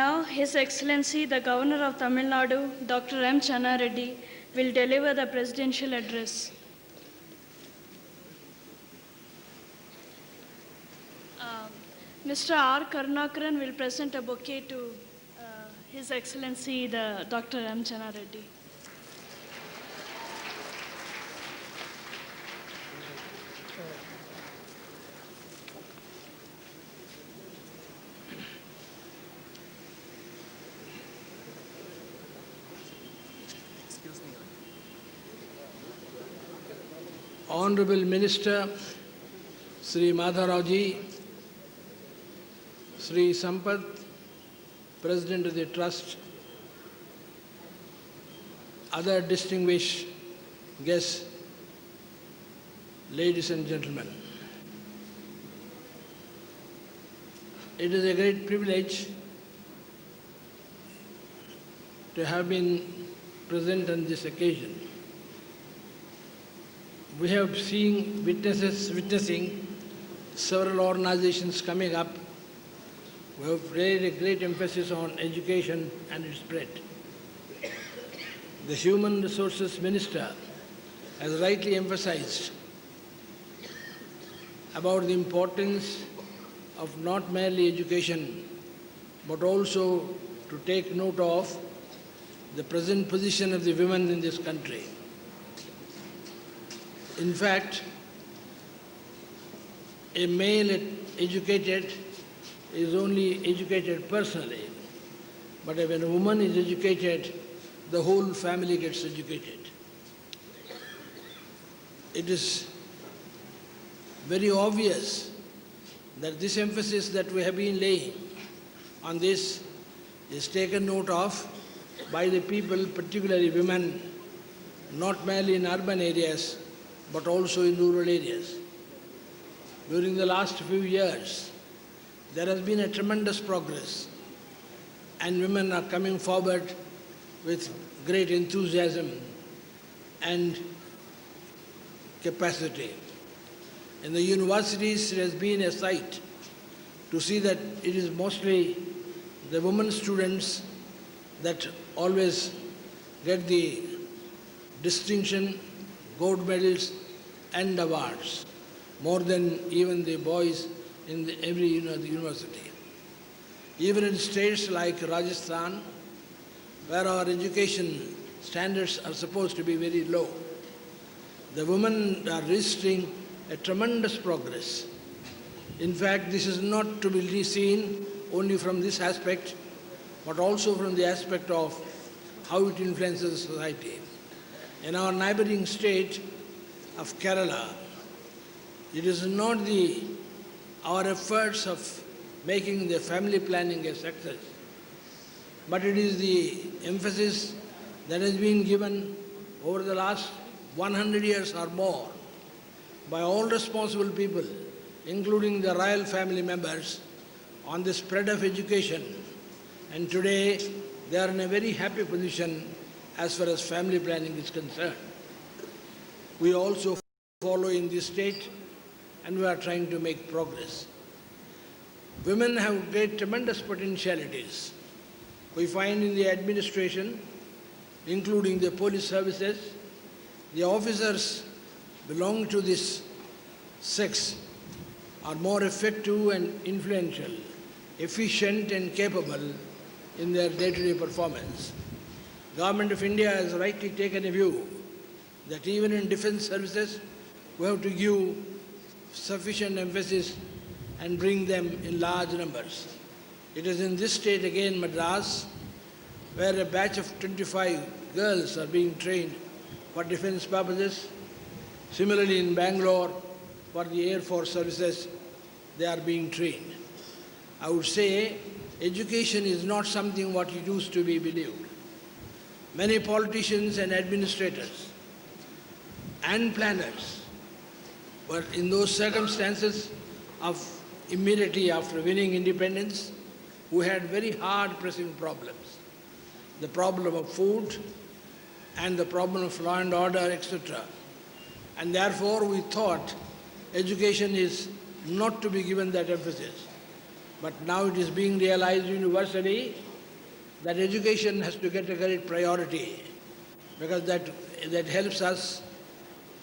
now, His Excellency, the Governor of Tamil Nadu, Dr.M.Channa Reddy, will deliver the presidential address. Mr. R. Karunakaran will present a bouquet to His Excellency, the Dr. M.Channa Reddy. Honorable Minister, Sri Madharavji, Sri Sampath, President of the Trust, other distinguished guests, ladies and gentlemen. It is a great privilege to have been present on this occasion. We have seen witnessing several organizations coming up. We have laid a great emphasis on education and its spread. The Human Resources Minister has rightly emphasized about the importance of not merely education, but also to take note of the present position of the women in this country. In fact, a male educated is only educated personally, but when a woman is educated, the whole family gets educated. It is very obvious that this emphasis that we have been laying on this is taken note of by the people, particularly women, not merely in urban areas, but also in rural areas. During the last few years, there has been a tremendous progress, and women are coming forward with great enthusiasm and capacity. In the universities, it has been a sight to see that it is mostly the women students that always get the distinction, gold medals, and awards, more than even the boys in every university. Even in states like Rajasthan, where our education standards are supposed to be very low, the women are registering a tremendous progress. In fact, this is not to be seen only from this aspect, but also from the aspect of how it influences society. In our neighboring state of Kerala, it is not our efforts of making the family planning a success, but it is the emphasis that has been given over the last 100 years or more by all responsible people, including the royal family members, on the spread of education. And today, they are in a very happy position as far as family planning is concerned. We also follow in this state, and we are trying to make progress. Women have great tremendous potentialities. We find in the administration, including the police services, the officers belonging to this sex are more effective and influential, efficient and capable in their day-to-day performance. Government of India has rightly taken a view that even in defense services, we have to give sufficient emphasis and bring them in large numbers. It is in this state again, Madras, where a batch of 25 girls are being trained for defense purposes. Similarly, in Bangalore, for the Air Force services, they are being trained. I would say education is not something what it used to be believed. Many politicians and administrators and planners were in those circumstances of immediately after winning independence, who had very hard pressing problems. The problem of food and the problem of law and order, etc. And therefore we thought education is not to be given that emphasis. But now it is being realized universally that education has to get a great priority, because that helps us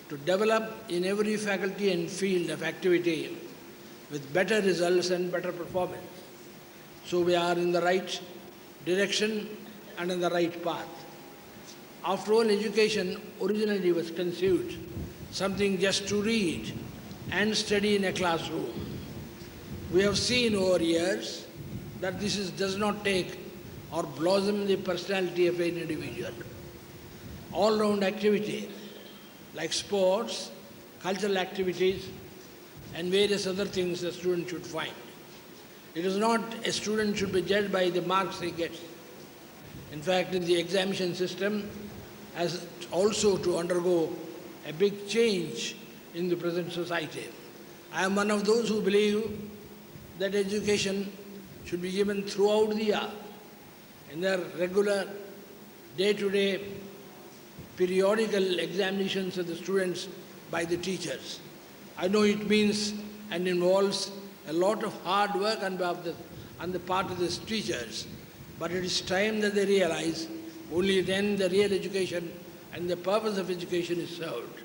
to develop in every faculty and field of activity with better results and better performance. So we are in the right direction and in the right path. After all, education originally was conceived something just to read and study in a classroom. We have seen over years that does not take or blossom the personality of an individual. All-round activity like sports, cultural activities, and various other things the student should find. It is not a student should be judged by the marks he gets. In fact, in the examination system has also to undergo a big change in the present society. I am one of those who believe that education should be given throughout the year in their regular day-to-day periodical examinations of the students by the teachers. I know it means and involves a lot of hard work on the part of the teachers, but it is time that they realize only then the real education and the purpose of education is served.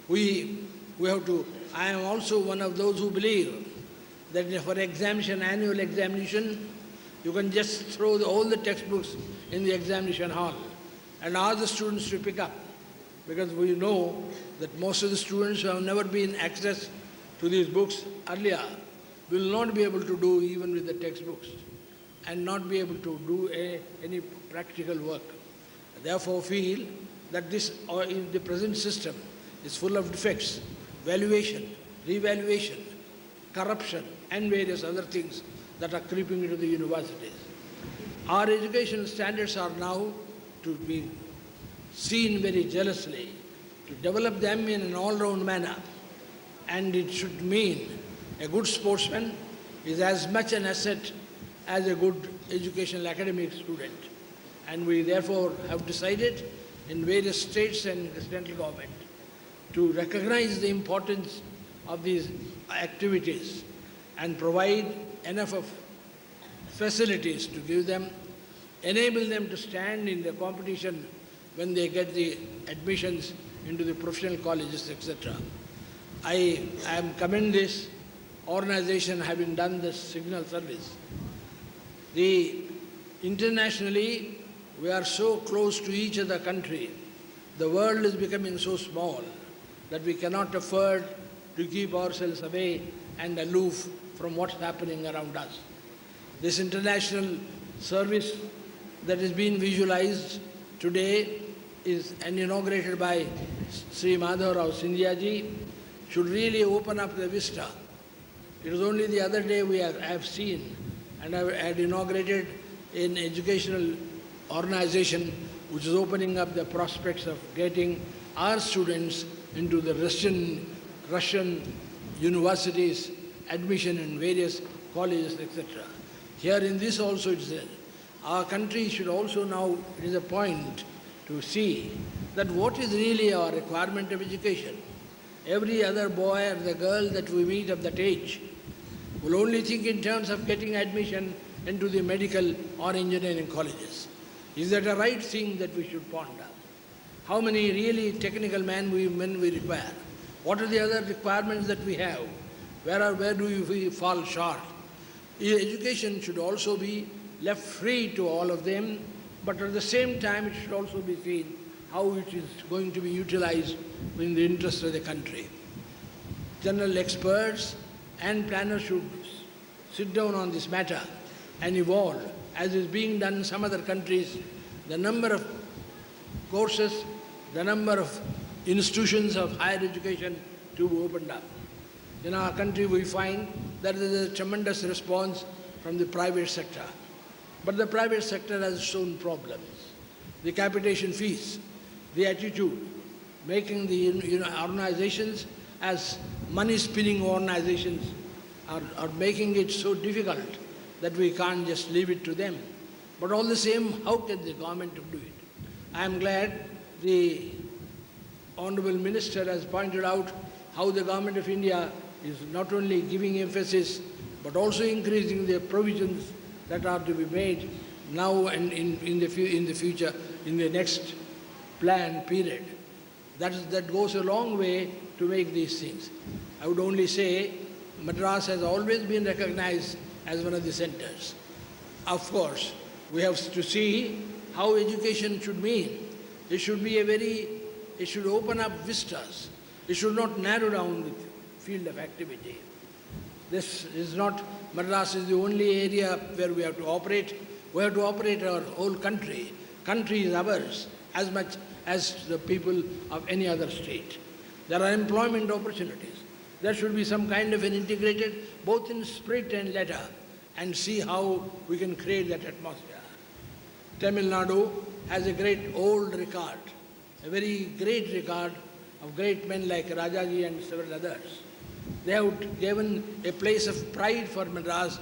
We have to, I am also one of those who believe that for annual examination, you can just throw all the textbooks in the examination hall and ask the students to pick up, because we know that most of the students who have never been access to these books earlier will not be able to do even with the textbooks and not be able to do any practical work. Therefore feel that this, or in the present system, is full of defects, valuation, revaluation, corruption, and various other things that are creeping into the universities. Our educational standards are now to be seen very jealously, to develop them in an all-round manner. And it should mean a good sportsman is as much an asset as a good educational academic student. And we therefore have decided in various states and the central government to recognize the importance of these activities and provide enough of facilities to give them, enable them to stand in the competition when they get the admissions into the professional colleges, etc. I commend this organization having done this signal service. Internationally, we are so close to each other country. The world is becoming so small that we cannot afford to keep ourselves away and aloof from what's happening around us. This international service that is being visualized today is inaugurated by Sri Madhavrao Sindhya ji should really open up the vista. It was only the other day I have seen and I had inaugurated an educational organization which is opening up the prospects of getting our students into the Russian universities, admission in various colleges, etc. Here in this also it is our country should also now, it is a point to see that what is really our requirement of education. Every other boy or the girl that we meet of that age will only think in terms of getting admission into the medical or engineering colleges. Is that a right thing that we should ponder? How many really technical men we require? What are the other requirements that we have? Where do we fall short? Education should also be left free to all of them, but at the same time it should also be seen how it is going to be utilized in the interest of the country. General experts and planners should sit down on this matter and evolve, as is being done in some other countries, the number of courses, the number of institutions of higher education to be opened up. In our country we find that there is a tremendous response from the private sector. But the private sector has shown problems. The capitation fees, the attitude, making the organizations as money-spinning organizations are making it so difficult that we can't just leave it to them. But all the same, how can the government do it? I am glad the Honorable Minister has pointed out how the Government of India is not only giving emphasis but also increasing the provisions that are to be made now and in the future, in the next planned period. That goes a long way to make these things. I would only say Madras has always been recognized as one of the centers. Of course, we have to see how education should mean. It should be it should open up vistas. It should not narrow down the field of activity. This is not, Madras is the only area where we have to operate. We have to operate our whole country. Country is ours as much as the people of any other state. There are employment opportunities. There should be some kind of an integrated, both in spirit and letter, and see how we can create that atmosphere. Tamil Nadu has a great old record, a very great record of great men like Rajaji and several others. They have given a place of pride for Madras,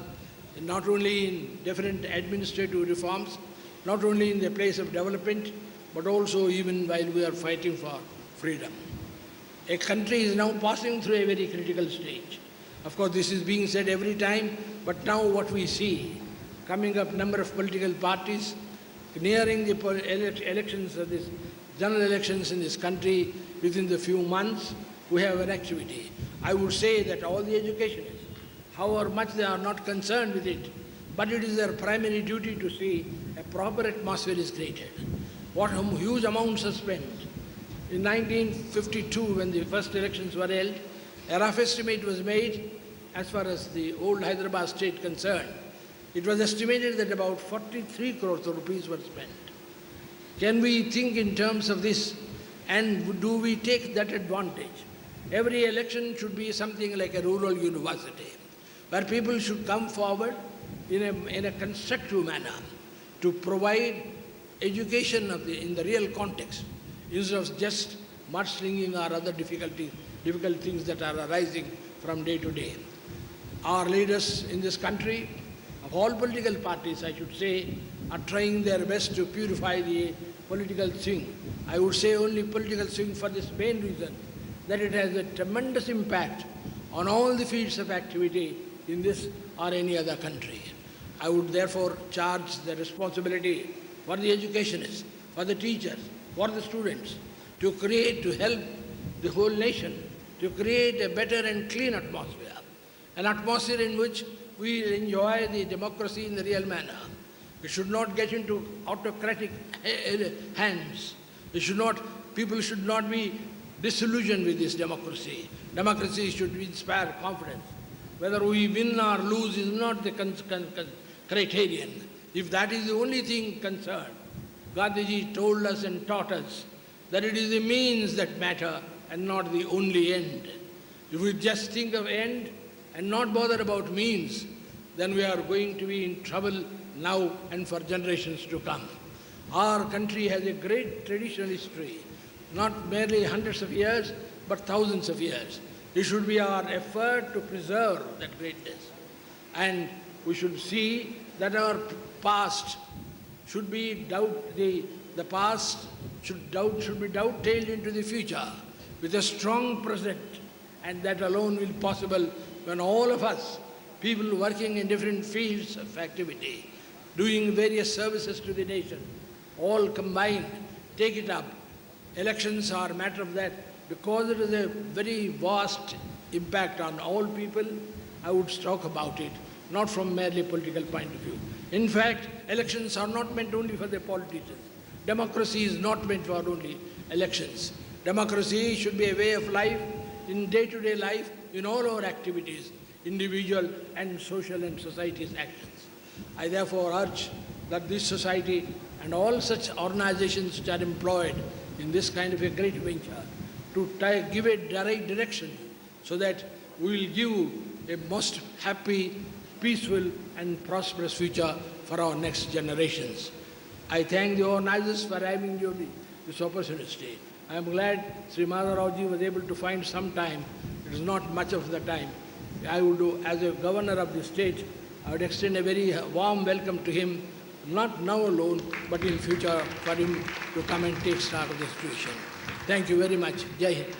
not only in different administrative reforms, not only in the place of development, but also even while we are fighting for freedom. A country is now passing through a very critical stage. Of course, this is being said every time, but now what we see, coming up number of political parties, nearing the elections of this general elections in this country within the few months, we have an activity. I would say that all the educationists, however much they are not concerned with it, but it is their primary duty to see a proper atmosphere is created. What huge amounts are spent. In 1952, when the first elections were held, a rough estimate was made as far as the old Hyderabad state concerned. It was estimated that about 43 crores of rupees were spent. Can we think in terms of this, and do we take that advantage? Every election should be something like a rural university, where people should come forward in a constructive manner to provide education in the real context, instead of just mudslinging or other difficult things that are arising from day to day. Our leaders in this country, of all political parties, I should say, are trying their best to purify the political thing. I would say only political thing for this main reason, that it has a tremendous impact on all the fields of activity in this or any other country. I would therefore charge the responsibility for the educationists, for the teachers, for the students, to help the whole nation, to create a better and clean atmosphere, an atmosphere in which we enjoy the democracy in the real manner. We should not get into autocratic hands. People should not be disillusioned with this democracy. Democracy should inspire confidence. Whether we win or lose is not the criterion. If that is the only thing concerned, Gandhiji told us and taught us that it is the means that matter and not the only end. If we just think of end and not bother about means, then we are going to be in trouble now and for generations to come. Our country has a great traditional history, not merely hundreds of years, but thousands of years. It should be our effort to preserve that greatness. And we should see that our past should be the past should be dovetailed into the future with a strong present, and that alone will be possible when all of us, people working in different fields of activity, doing various services to the nation, all combined, take it up. Elections are a matter of that. Because it is a very vast impact on all people, I would talk about it, not from merely political point of view. In fact, elections are not meant only for the politicians. Democracy is not meant for only elections. Democracy should be a way of life, in day-to-day life, in all our activities, individual and social and society's actions. I therefore urge that this society and all such organizations which are employed in this kind of a great venture to give a direct direction so that we will give a most happy, peaceful and prosperous future for our next generations. I thank the organizers for having this opportunity. I am glad Sri Madharavji was able to find some time. It is not much of the time. I would do, as a governor of the state, I would extend a very warm welcome to him, not now alone, but in future for him to come and take stock of the situation. Thank you very much. Jai Hind.